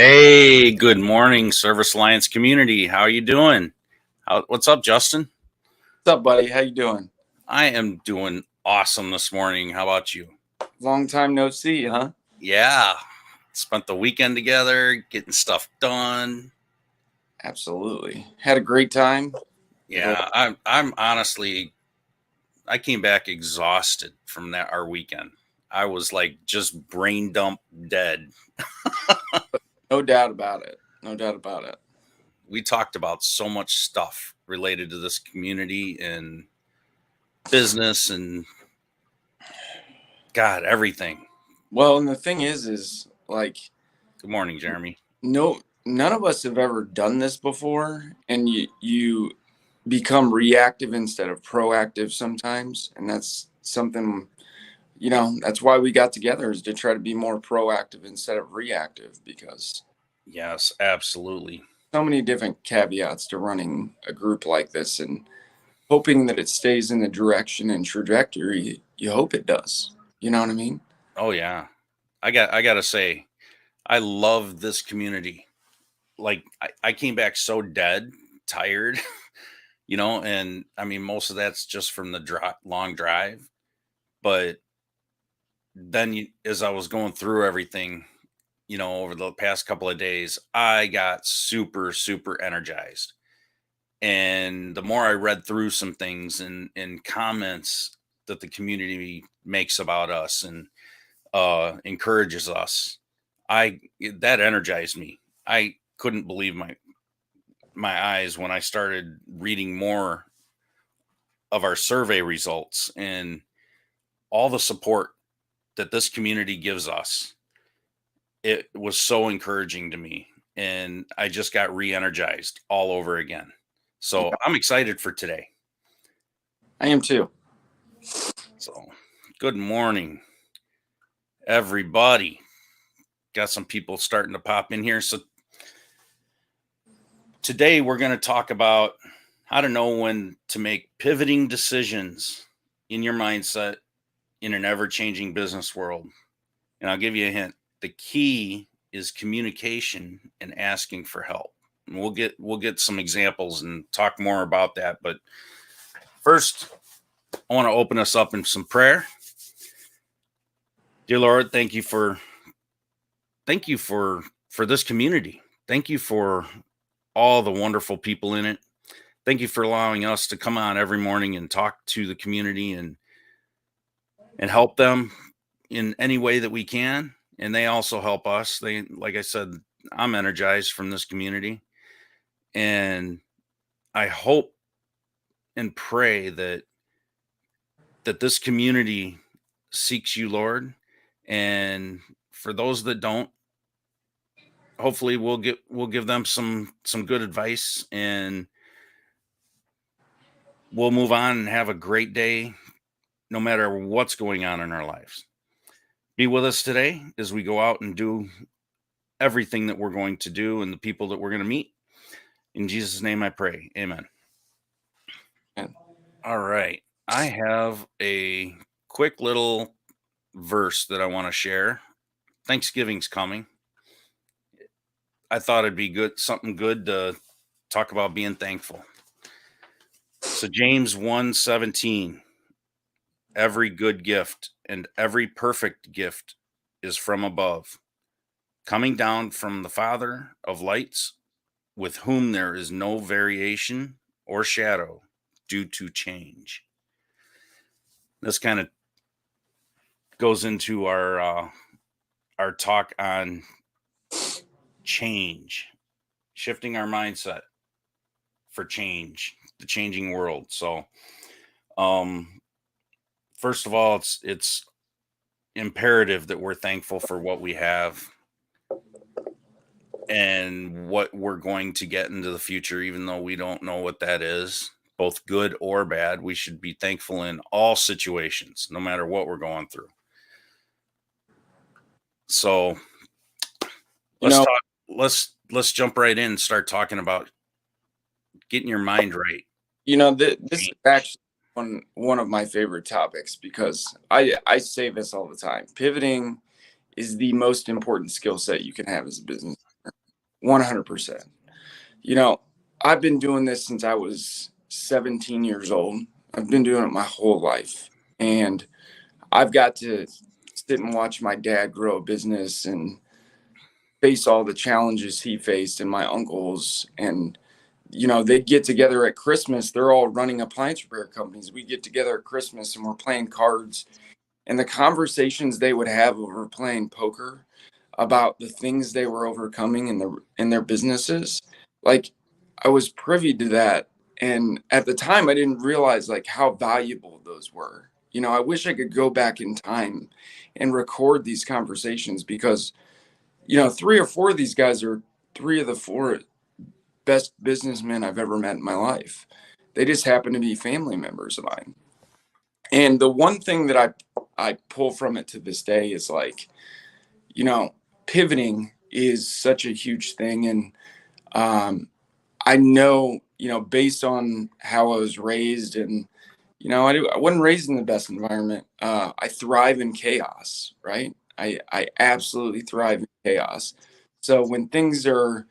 Hey, good morning, Service Alliance community. How are you doing? What's up, Justin? What's up, buddy? How you doing? I am doing awesome this morning. How about you? Long time no see, huh? Yeah, spent the weekend together, getting stuff done. Absolutely. Had a great time. Yeah, I'm honestly, I came back exhausted from our weekend. I was like just brain dump dead. No doubt about it. No doubt about it. We talked about so much stuff related to this community and business and God, everything. Well, and the thing is like Good morning, Jeremy. none of us have ever done this before, and you become reactive instead of proactive sometimes, and that's something that's why we got together, is to try to be more proactive instead of reactive, because Yes, absolutely. so many different caveats to running a group like this, and hoping that it stays in the direction and trajectory you hope it does. You know what I mean? Oh yeah. I gotta say, I love this community. Like I came back so dead, tired, and I mean most of that's just from the long drive. But then as I was going through everything, over the past couple of days, I got super, super energized. And the more I read through some things and comments that the community makes about us and encourages us, that energized me. I couldn't believe my eyes when I started reading more of our survey results and all the support that this community gives us. It was so encouraging to me, and I just got re-energized all over again. So Yeah, I'm excited for today. I am too. So good morning, everybody. Got some people starting to pop in here. So today we're going to talk about how to know when to make pivoting decisions in your mindset in an ever-changing business world. And I'll give you a hint. The key is communication and asking for help. And we'll get some examples and talk more about that. But first, I want to open us up in some prayer. Dear Lord, thank you for this community. Thank you for all the wonderful people in it. Thank you for allowing us to come on every morning and talk to the community and help them in any way that we can. And they also help us. Like I said, I'm energized from this community. And I hope and pray that this community seeks you, Lord. And for those that don't, hopefully we'll give them some good advice, and we'll move on and have a great day no matter what's going on in our lives. Be with us today as we go out and do everything that we're going to do and the people that we're going to meet. In Jesus' name I pray. Amen. And All right. I have a quick little verse that I want to share. Thanksgiving's coming. I thought it'd be something good to talk about being thankful. So James 1:17, every good gift and every perfect gift is from above, coming down from the Father of lights, with whom there is no variation or shadow due to change. This kind of goes into our talk on change, shifting our mindset for change, the changing world. So, um, first of all, it's imperative that we're thankful for what we have and what we're going to get into the future, even though we don't know what that is, both good or bad. We should be thankful in all situations, no matter what we're going through. So you let's know, talk. Let's jump right in and start talking about getting your mind right. this is actually one of my favorite topics, because I say this all the time. Pivoting is the most important skill set you can have as a business. 100%. You know, I've been doing this since I was 17 years old. I've been doing it my whole life. And I've got to sit and watch my dad grow a business and face all the challenges he faced, and my uncles. And, they get together at Christmas. They're all running appliance repair companies. We get together at Christmas and we're playing cards. And the conversations they would have over playing poker about the things they were overcoming in their businesses, like, I was privy to that. And at the time I didn't realize like how valuable those were. I wish I could go back in time and record these conversations, because three or four of these guys are three of the four best businessmen I've ever met in my life. They just happen to be family members of mine. And the one thing that I pull from it to this day is like, you know, pivoting is such a huge thing. And I know, based on how I was raised, and, I wasn't raised in the best environment. I thrive in chaos, right? I absolutely thrive in chaos. So when things are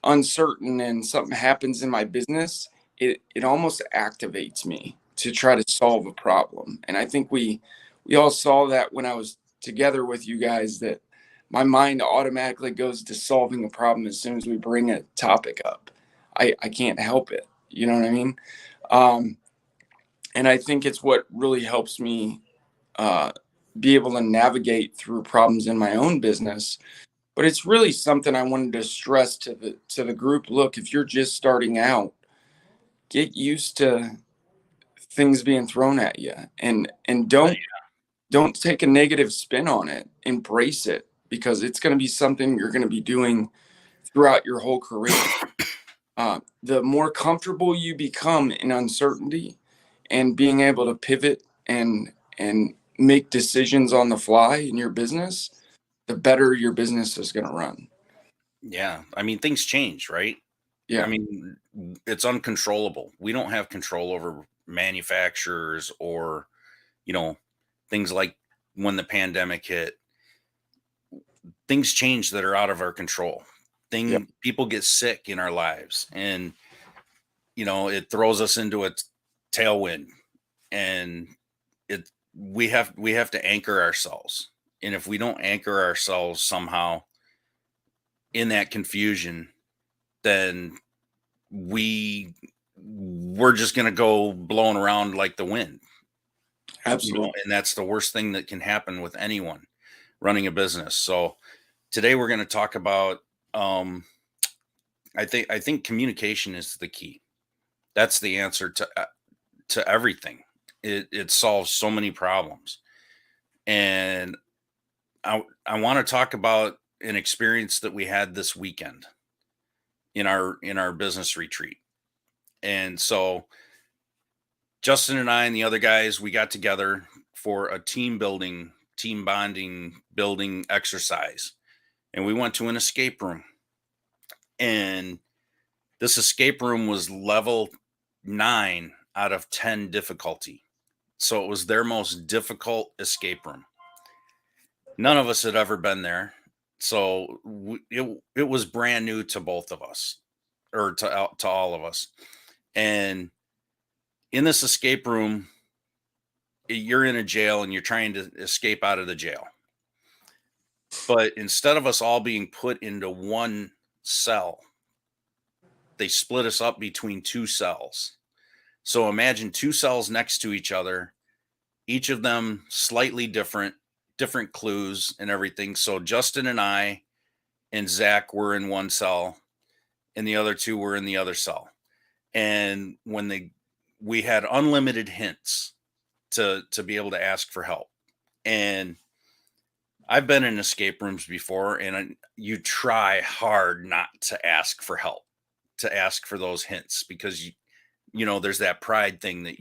uncertain and something happens in my business, it almost activates me to try to solve a problem. And I think we all saw that when I was together with you guys, that my mind automatically goes to solving a problem as soon as we bring a topic up. I can't help it. You know what I mean? Um, and I think it's what really helps me uh, be able to navigate through problems in my own business. But it's really something I wanted to stress to the group. Look, if you're just starting out, get used to things being thrown at you, and don't take a negative spin on it. Embrace it, because it's going to be something you're going to be doing throughout your whole career. The more comfortable you become in uncertainty and being able to pivot and make decisions on the fly in your business, the better your business is going to run. Yeah. I mean, things change, right? I Yeah. mean, it's uncontrollable. We don't have control over manufacturers or, you know, things like when the pandemic hit, things change that are out of our control. Yep. People get sick in our lives, and it throws us into a tailwind, and we have to anchor ourselves. And if we don't anchor ourselves somehow in that confusion, then we're just going to go blowing around like the wind. Absolutely. And that's the worst thing that can happen with anyone running a business. So today we're going to talk about, um I think communication is the key. That's the answer to everything. It solves so many problems. And I want to talk about an experience that we had this weekend in our business retreat. And so Justin and I and the other guys, we got together for a team bonding building exercise. And we went to an escape room. And this escape room was level 9 out of 10 difficulty. So it was their most difficult escape room. None of us had ever been there. So it was brand new to both of us, or to all of us. And in this escape room, you're in a jail and you're trying to escape out of the jail. But instead of us all being put into one cell, they split us up between two cells. So imagine two cells next to each other, each of them slightly different clues and everything. So Justin and I and Zach were in one cell, and the other two were in the other cell. And we had unlimited hints to be able to ask for help. And I've been in escape rooms before, and you try hard not to ask for help, to ask for those hints, because there's that pride thing that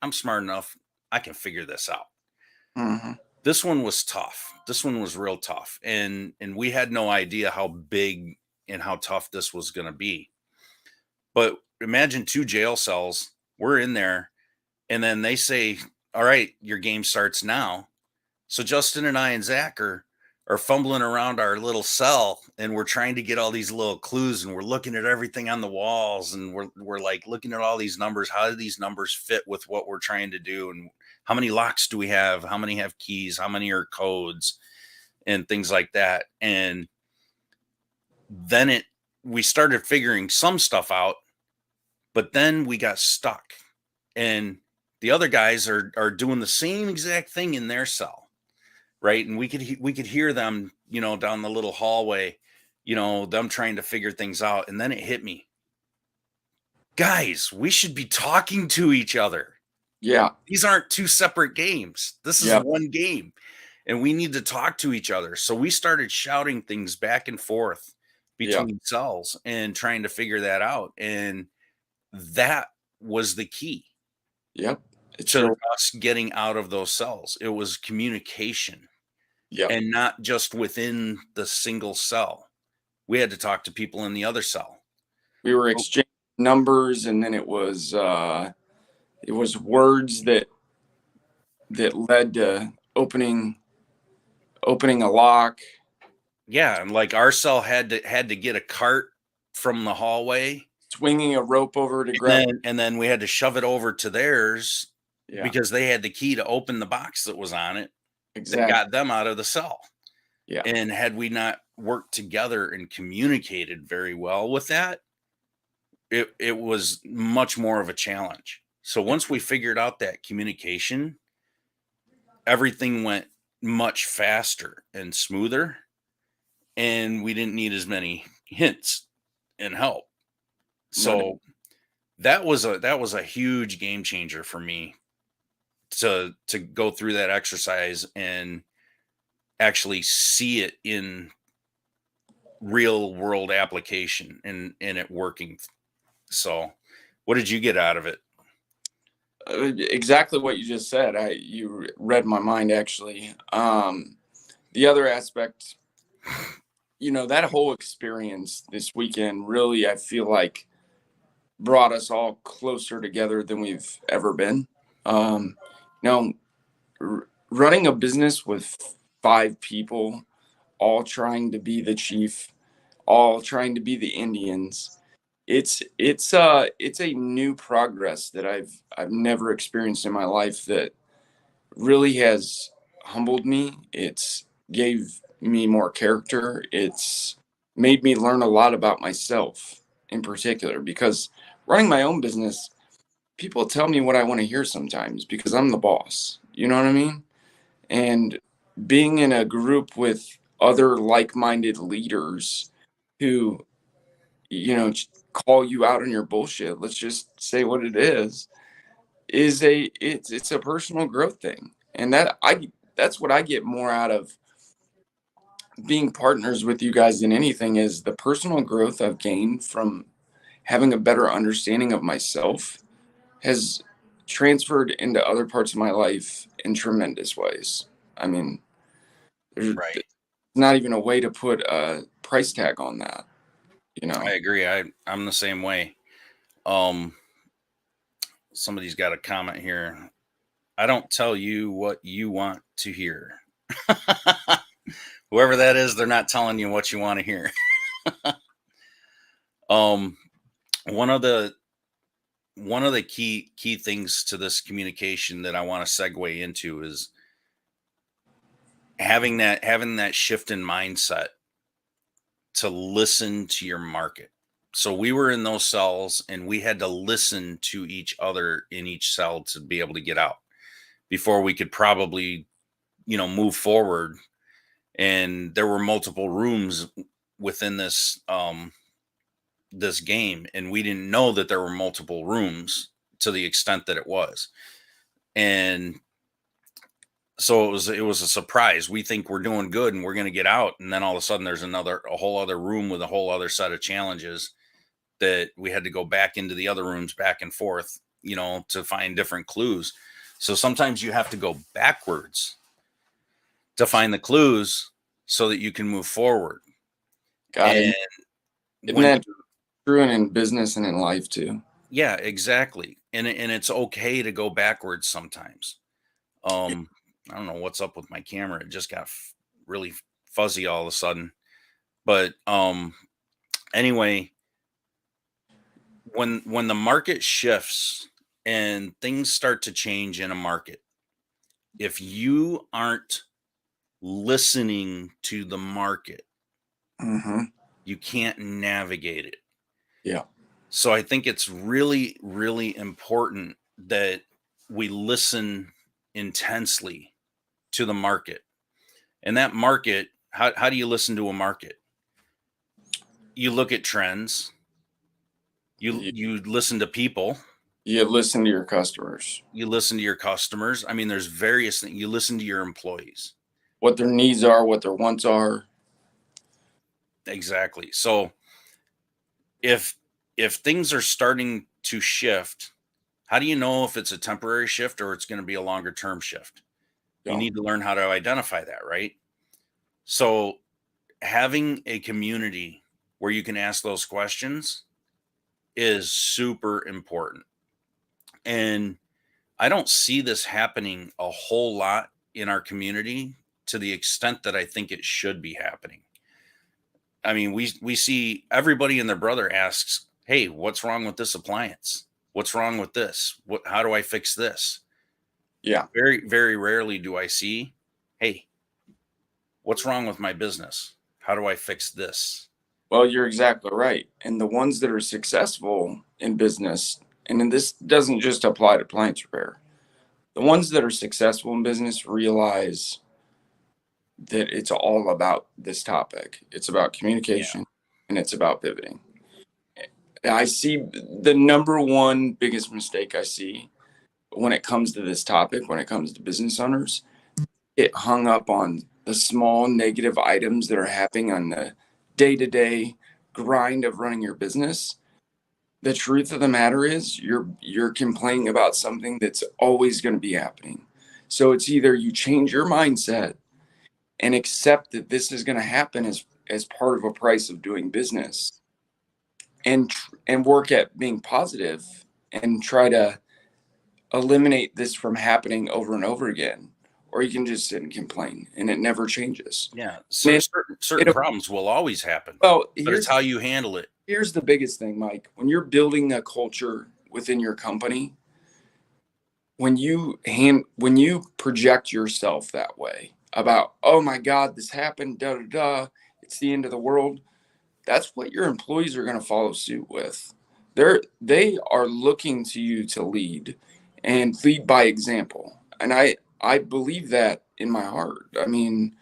I'm smart enough, I can figure this out. Hmm. This one was tough. This one was real tough, and we had no idea how big and how tough this was going to be. But imagine two jail cells. We're in there, and then they say, "All right, your game starts now." So Justin and I and Zach are are fumbling around our little cell and we're trying to get all these little clues and we're looking at everything on the walls and we're like looking at all these numbers. How do these numbers fit with what we're trying to do? And how many locks do we have? How many have keys? How many are codes and things like that? And then we started figuring some stuff out, but then we got stuck and the other guys are doing the same exact thing in their cell. Right. And we could hear them, down the little hallway, them trying to figure things out. And then it hit me. Guys, we should be talking to each other. Yeah. These aren't two separate games. This is one game. And we need to talk to each other. So we started shouting things back and forth between cells and trying to figure that out. And that was the key. Yep. To us getting out of those cells. It was communication. Yeah. And not just within the single cell. We had to talk to people in the other cell. We were exchanging numbers, and then it was words that led to opening a lock. Yeah, and like our cell had to get a cart from the hallway, swinging a rope over to grab, and then we had to shove it over to theirs because they had the key to open the box that was on it. Exactly. That got them out of the cell. Yeah. And had we not worked together and communicated very well with that, it was much more of a challenge. So once we figured out that communication, everything went much faster and smoother, and we didn't need as many hints and help. So that was a huge game changer for me to go through that exercise and actually see it in real world application and it working. So what did you get out of it? Exactly what you just said. You read my mind, actually. The other aspect, that whole experience this weekend really, I feel like, brought us all closer together than we've ever been. Running a business with 5 people, all trying to be the chief, all trying to be the Indians. It's a new progress that I've never experienced in my life that really has humbled me. It's gave me more character. It's made me learn a lot about myself in particular, because running my own business, people tell me what I want to hear sometimes because I'm the boss. You know what I mean? And being in a group with other like-minded leaders who, call you out on your bullshit, let's just say what it is it's a personal growth thing. And that's what I get more out of being partners with you guys than anything, is the personal growth I've gained from having a better understanding of myself has transferred into other parts of my life in tremendous ways. I mean, there's not even a way to put a price tag on that. I agree. I'm the same way. Somebody's got a comment here. I don't tell you what you want to hear. Whoever that is, they're not telling you what you want to hear. One of the key things to this communication that I want to segue into is having that shift in mindset to listen to your market. So we were in those cells and we had to listen to each other in each cell to be able to get out before we could probably, move forward. And there were multiple rooms within this game, and we didn't know that there were multiple rooms to the extent that it was. And so it was a surprise. We think we're doing good and we're going to get out, and then all of a sudden there's a whole other room with a whole other set of challenges that we had to go back into the other rooms back and forth, to find different clues. So sometimes you have to go backwards to find the clues so that you can move forward. Got it. Isn't that true in business and in life too? Yeah, exactly. And it's okay to go backwards sometimes. I don't know what's up with my camera. It just got really fuzzy all of a sudden. But anyway, when the market shifts and things start to change in a market, if you aren't listening to the market, Mm-hmm. you can't navigate it. Yeah. So I think it's really, really important that we listen intensely to the market. And that market, how do you listen to a market? You look at trends, You, you listen to people, you listen to your customers, you listen to your customers. I mean, there's various things. You listen to your employees. what their needs are, what their wants are. Exactly. So if things are starting to shift, how do you know if it's a temporary shift or it's going to be a longer term shift? You Yeah. need to learn how to identify that, right? So having a community where you can ask those questions is super important. And I don't see this happening a whole lot in our community to the extent that I think it should be happening. I mean, we see everybody and their brother asks, "Hey, what's wrong with this appliance? What's wrong with this? What how do I fix this?" Yeah. Very very rarely do I see, "Hey, what's wrong with my business? How do I fix this?" Well, you're exactly right. And the ones that are successful in business, and then this doesn't just apply to appliance repair, the ones that are successful in business realize that it's all about this topic. It's about Yeah. communication and it's about pivoting. I see the number one biggest mistake I see when it comes to this topic, when it comes to business owners, get hung up on the small negative items that are happening on the day to day grind of running your business. The truth of the matter is you're complaining about something that's always going to be happening. So it's either you change your mindset and accept that this is going to happen as part of a price of doing business, and work at being positive and try to eliminate this from happening over and over again, or you can just sit and complain and it never changes. Yeah. And Certain problems will always happen, well, but it's how you handle it. here's the biggest thing, Mike. When you're building a culture within your company, when you project yourself that way about, oh my God, this happened, da da da, it's the end of the world. That's what your employees are going to follow suit with. They are looking to you to lead and lead by example. And I believe that in my heart. I mean,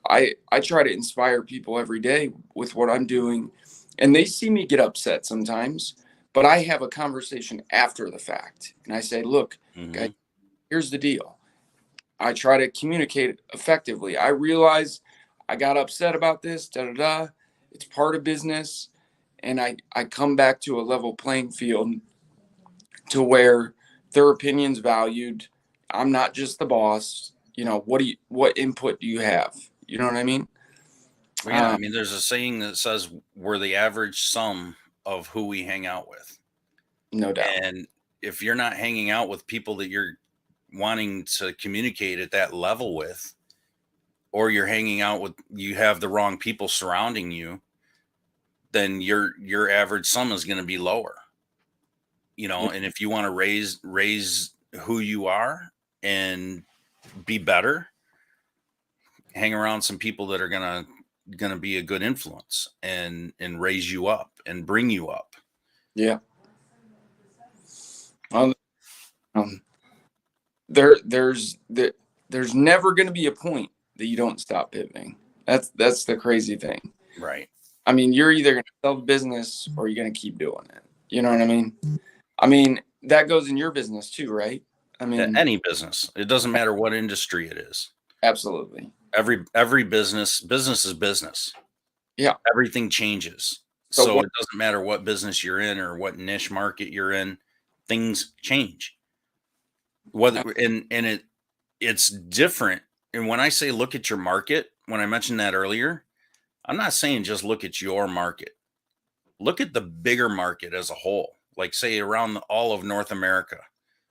I try to inspire people every day with what I'm doing, and they see me get upset sometimes, but I have a conversation after the fact and I say, look, guys, Mhm. here's the deal. I try to communicate effectively. I realize I got upset about this, da da da. It's part of business. And I come back to a level playing field to where their opinion's valued. I'm not just the boss. You know, what input do you have? You know what I mean? Well, yeah, I Uh, mean, there's a saying that says we're the average sum of who we hang out with. no doubt. And if you're not hanging out with people that you're wanting to communicate at that level with, or you're hanging out with, you have the wrong people surrounding you, then your average sum is going to be lower. You Yeah, know, and if you want to raise who you are and be better, hang around some people that are gonna be a good influence and raise you up and bring you up. yeah. Well, um, there's never going to be a point that you don't stop pivoting. That's the crazy thing. Right. I mean, you're either going to sell the business or you're going to keep doing it. You know what I mean? I mean, that goes in your business too, right? I mean, Any business. It doesn't matter what industry it is. absolutely. Every business is business. Yeah. Everything changes. So So what? it doesn't matter what business you're in or what niche market you're in, things change. Whether it's different. And when I say look at your market, when I mentioned that earlier, I'm not saying just look at your market. Look at the bigger market as a whole, like say around all of North America.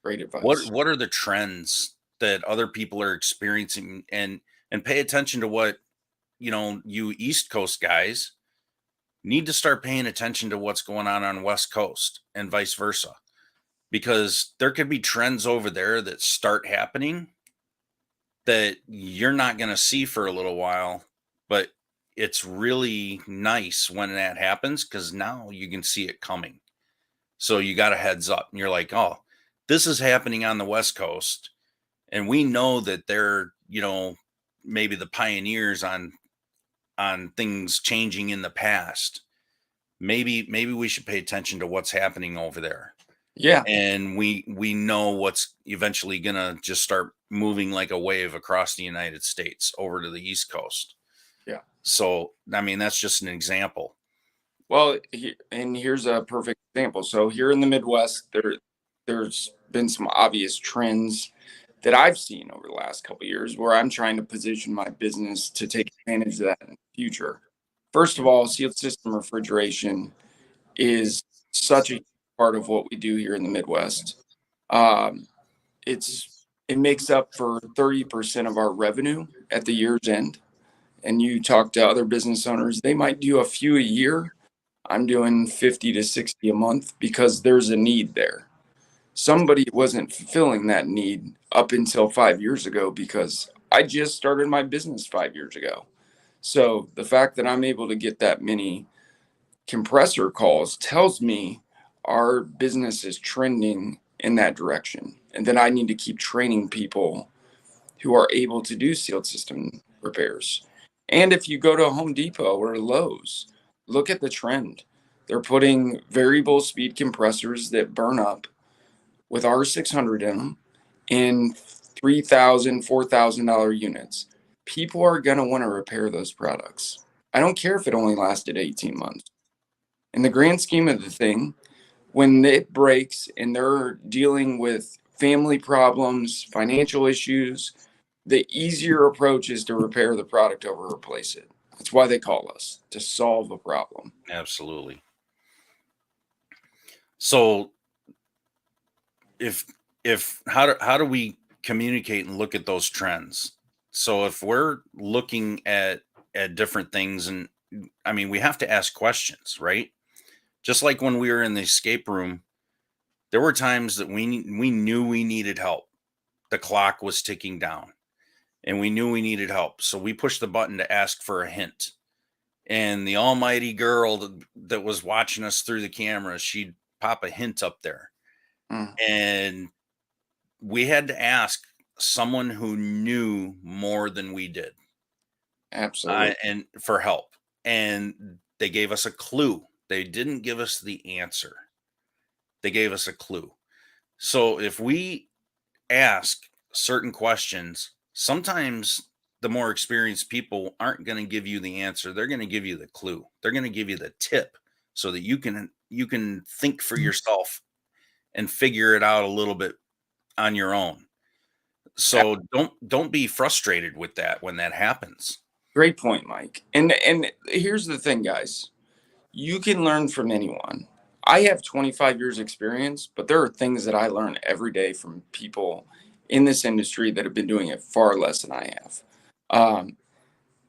Great What advice. what are the trends that other people are experiencing, and pay attention to what you East Coast guys need to start paying attention to what's going on West Coast and vice versa, because there could be trends over there that start happening that you're not going to see for a little while, but it's really nice when that happens because now you can see it coming. So you got a heads up and you're like, oh, this is happening on the West Coast. And we know that they're, maybe the pioneers on things changing in the past. Maybe we should pay attention to what's happening over there. Yeah. And we know what's eventually gonna just start moving like a wave across the United States over to the East Coast. Yeah. So I mean, that's just an example. Well, and here's a perfect example. So here in the Midwest, there's been some obvious trends that I've seen over the last couple of years where I'm trying to position my business to take advantage of that in the future. First of all, sealed system refrigeration is such a part of what we do here in the Midwest. Um, it makes up for 30% of our revenue at the year's end. And you talk to other business owners, they might do a few a year. I'm doing 50 to 60 a month because there's a need there. Somebody wasn't fulfilling that need up until 5 years ago because I just started my business 5 years ago. So the fact that I'm able to get that many compressor calls tells me our business is trending in that direction. And then I need to keep training people who are able to do sealed system repairs. And if you go to Home Depot or Lowe's, look at the trend. They're putting variable speed compressors that burn up with R600 in them in $3,000, $4,000 units. People are going to want to repair those products. I don't care if it only lasted 18 months. In the grand scheme of the thing, when it breaks and they're dealing with family problems, financial issues, the easier approach is to repair the product over replace it. That's why they call us, to solve a problem. Absolutely. So if how do we communicate and look at those trends? So if we're looking at different things, and I mean, we have to ask questions, right? Just like when we were in the escape room, there were times that we knew we needed help. The clock was ticking down and we knew we needed help. So we pushed the button to ask for a hint. And the almighty girl that was watching us through the camera, she'd pop a hint up there. And we had to ask someone who knew more than we did. Absolutely. And for help. And they gave us a clue. They didn't give us the answer. They gave us a clue. So if we ask certain questions, sometimes the more experienced people aren't going to give you the answer. They're going to give you the clue. They're going to give you the tip so that you can think for yourself and figure it out a little bit on your own. So don't be frustrated with that when that happens. Great point, Mike. And here's the thing, guys. You can learn from anyone. I have 25 years experience, but there are things that I learn every day from people in this industry that have been doing it far less than I have.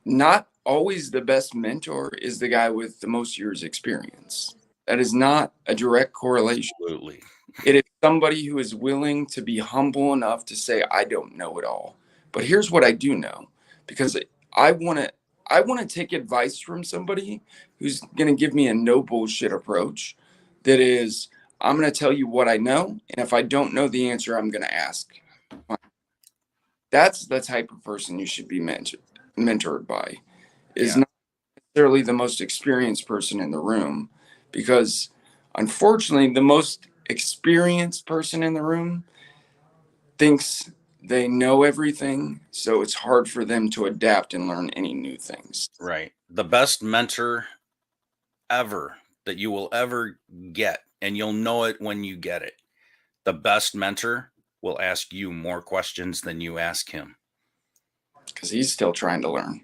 Not always the best mentor is the guy with the most years experience. That is not a direct correlation. Absolutely. It is somebody who is willing to be humble enough to say, I don't know it all, but here's what I do know, because I want to take advice from somebody who's going to give me a no bullshit approach. That is, I'm going to tell you what I know. And if I don't know the answer, I'm going to ask. That's the type of person you should be mentored by, is not necessarily the most experienced person in the room, because unfortunately, the most experienced person in the room thinks they know everything. So it's hard for them to adapt and learn any new things. Right. The best mentor ever that you will ever get, and you'll know it when you get it. The best mentor will ask you more questions than you ask him. Because he's still trying to learn.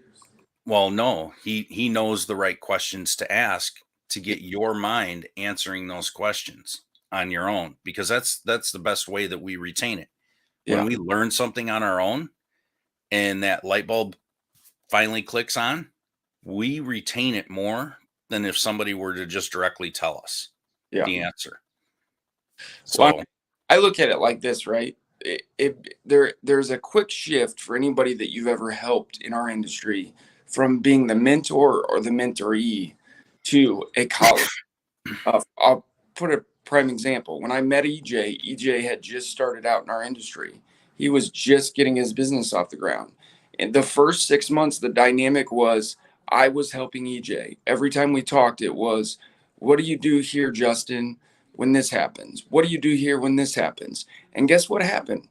Well, no, he knows the right questions to ask to get your mind answering those questions on your own, because that's the best way that we retain it. When Yeah. we learn something on our own and that light bulb finally clicks on, we retain it more than if somebody were to just directly tell us Yeah. the answer. Well, So I look at it like this, right? There's a quick shift for anybody that you've ever helped in our industry from being the mentor or the mentoree to a colleague. I'll put a prime example. When I met EJ had just started out in our industry. He was just getting his business off the ground. And the first 6 months, the dynamic was I was helping EJ. Every time we talked, it was, what do you do here, Justin, when this happens? What do you do here when this happens? And guess what happened?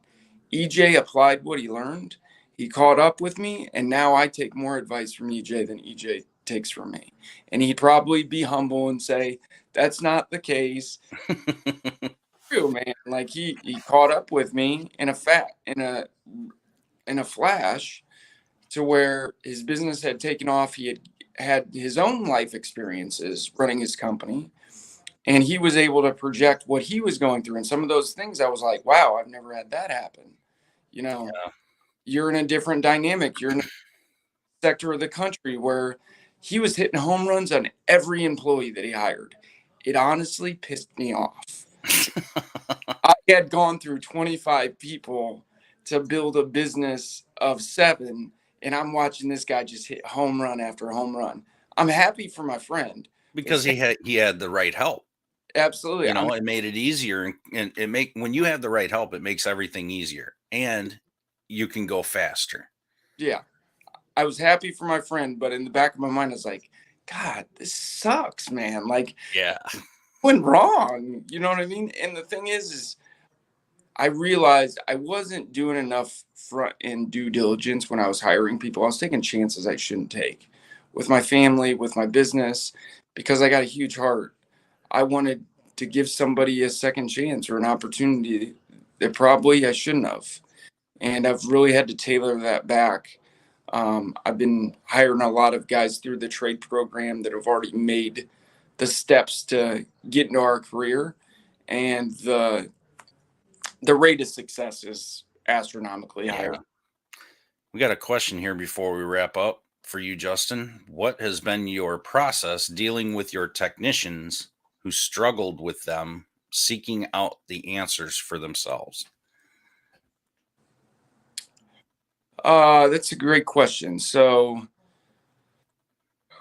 EJ applied what he learned. He caught up with me, and now I take more advice from EJ than EJ takes from me. And he'd probably be humble and say, that's not the case. True, man. Like he caught up with me in a flash to where his business had taken off. He had his own life experiences running his company, and he was able to project what he was going through. And some of those things I was like, wow, I've never had that happen. You know, yeah. you're in a different dynamic. You're in a sector of the country where he was hitting home runs on every employee that he hired. It honestly pissed me off. I had gone through 25 people to build a business of 7, and I'm watching this guy just hit home run after home run. I'm happy for my friend. Because he had the right help. Absolutely. It made it easier, and when you have the right help, it makes everything easier, and you can go faster. Yeah. I was happy for my friend, but in the back of my mind, I was like, God, this sucks, man. Like, Yeah. went wrong. You know what I mean? And the thing is I realized I wasn't doing enough front end due diligence when I was hiring people. I was taking chances I shouldn't take with my family, with my business, because I got a huge heart. I wanted to give somebody a second chance or an opportunity that probably I shouldn't have. And I've really had to tailor that back. I've been hiring a lot of guys through the trade program that have already made the steps to get into our career. And the rate of success is astronomically higher. Yeah. We got a question here before we wrap up for you, Justin. What has been your process dealing with your technicians who struggled with them seeking out the answers for themselves? That's a great question. So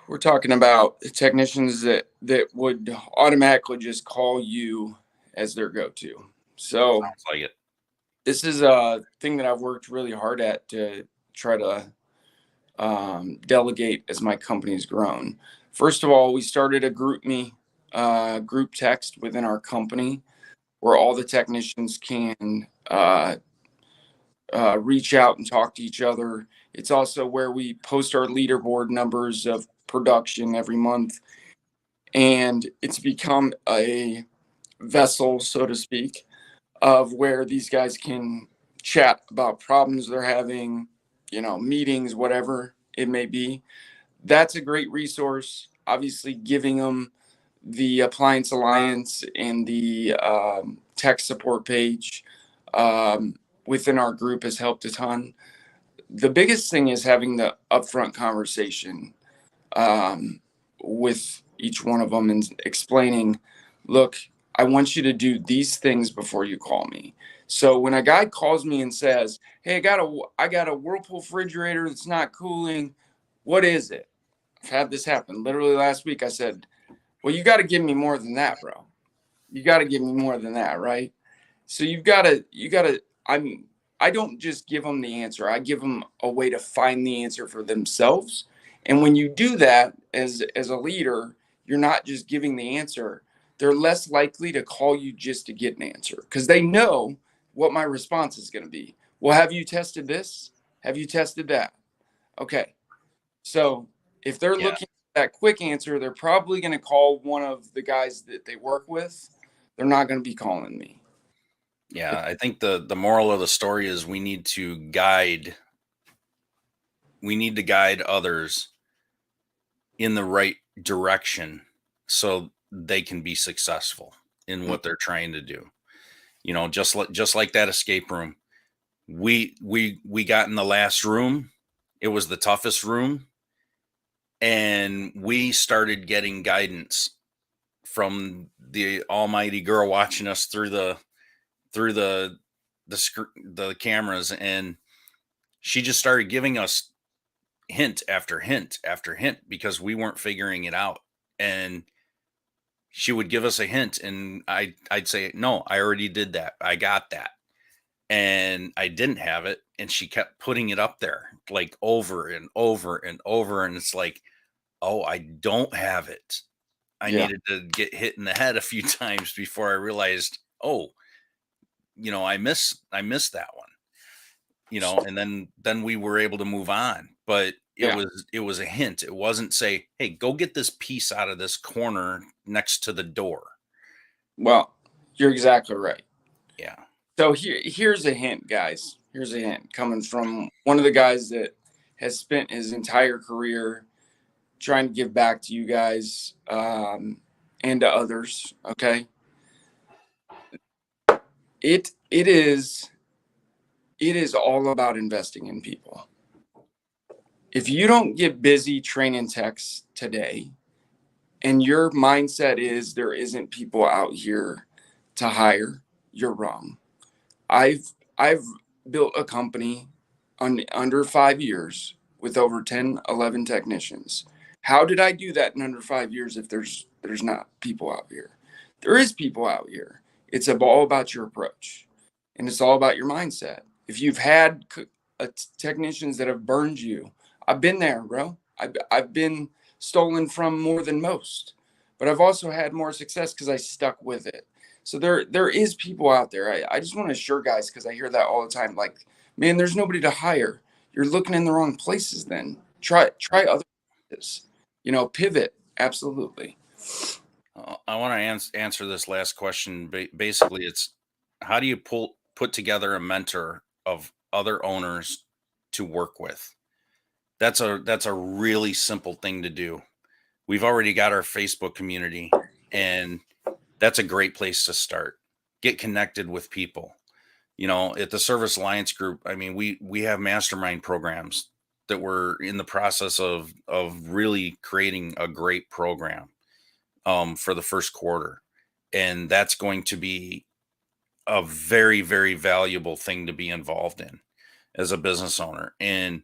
we're talking about technicians that would automatically just call you as their go-to. So Sounds like it. this is a thing that I've worked really hard at to try to delegate as my company's grown. First of all, we started a group text within our company where all the technicians can reach out and talk to each other. It's also where we post our leaderboard numbers of production every month. And it's become a vessel, so to speak, of where these guys can chat about problems they're having, meetings, whatever it may be. That's a great resource. Obviously, giving them the Appliance Alliance and the tech support page within our group has helped a ton. The biggest thing is having the upfront conversation with each one of them and explaining, look, I want you to do these things before you call me. So when a guy calls me and says, hey, I got a Whirlpool refrigerator that's not cooling, what is it? I've had this happen. Literally last week I said, well, you got to give me more than that, bro. You got to give me more than that, right? So I don't just give them the answer. I give them a way to find the answer for themselves. And when you do that as a leader, you're not just giving the answer. They're less likely to call you just to get an answer because they know what my response is going to be. Well, have you tested this? Have you tested that? Okay. So if they're Yeah. looking at that quick answer, they're probably going to call one of the guys that they work with. They're not going to be calling me. Yeah. I think the moral of the story is we need to guide others in the right direction so they can be successful in what they're trying to do. Just like that escape room. We got in the last room. It was the toughest room. and we started getting guidance from the almighty girl watching us through the cameras, and she just started giving us hint after hint after hint because we weren't figuring it out. And she would give us a hint, and I'd say, no, I already did that, I got that, and I didn't have it, and she kept putting it up there like over and over and over, and it's like, oh, I don't have it. I Yeah. needed to get hit in the head a few times before I realized, oh, I missed that one, and then we were able to move on. But Yeah. it was a hint. It wasn't say, hey, go get this piece out of this corner next to the door. Well, you're exactly right. Yeah. So here's a hint, guys. Here's a hint coming from one of the guys that has spent his entire career trying to give back to you guys, and to others. Okay, it is all about investing in people. If you don't get busy training techs today, and your mindset is there isn't people out here to hire, you're wrong. I've built a company under 5 years with over 10, 11 technicians. How did I do that in under 5 years if there's not people out here? There is people out here. It's all about your approach, and it's all about your mindset. If you've had technicians that have burned you, I've been there, bro. I've been stolen from more than most, but I've also had more success because I stuck with it. So there is people out there. I just want to assure guys, because I hear that all the time. Like, man, there's nobody to hire. You're looking in the wrong places. Then try other places. Pivot. Absolutely. I want to answer this last question. Basically, it's how do you put together a mentor of other owners to work with? That's a really simple thing to do. We've already got our Facebook community, and that's a great place to start. Get connected with people. At the Service Alliance Group, I mean, we have mastermind programs that we're in the process of really creating a great program for the first quarter, and that's going to be a very, very valuable thing to be involved in as a business owner. And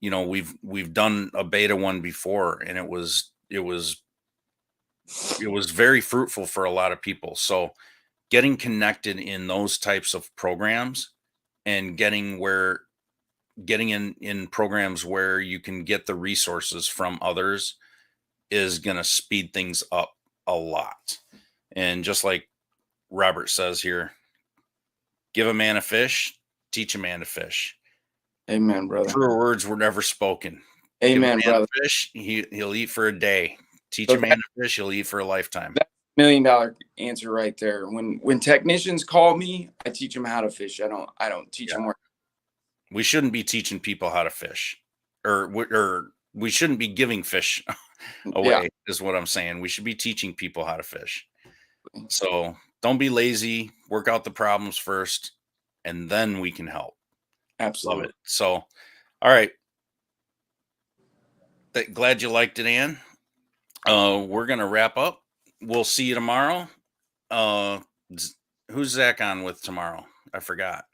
we've done a beta one before, and it was very fruitful for a lot of people. So getting connected in those types of programs, and getting in programs where you can get the resources from others is going to speed things up a lot. And just like Robert says here, give a man a fish, teach a man to fish. Amen, brother. Truer words were never spoken. Amen, Give a man brother. a fish, he'll eat for a day. Teach So a man to fish, he'll eat for a lifetime. that's $1 million answer right there. When technicians call me, I teach them how to fish. I don't teach Yeah. them where. We shouldn't be teaching people how to fish, or we shouldn't be giving fish away, Yeah, is what I'm saying. We should be teaching people how to fish. So don't be lazy. Work out the problems first, and then we can help. Love absolutely. it. So, all right. Glad you liked it, Ann. We're gonna wrap up. We'll see you tomorrow. Uh, who's Zach on with tomorrow? I forgot.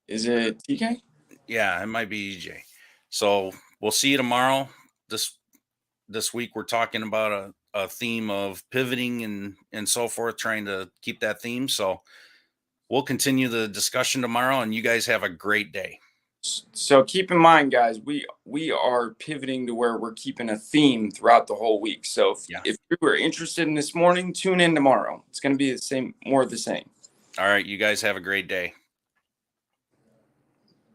Is it TK? Yeah, it might be EJ. So we'll see you tomorrow. This week we're talking about a theme of pivoting and so forth, trying to keep that theme. So we'll continue the discussion tomorrow, and you guys have a great day. So keep in mind, guys, we are pivoting to where we're keeping a theme throughout the whole week. So Yeah. if you were interested in this morning, tune in tomorrow. It's going to be the same, more of the same. All right, you guys have a great day.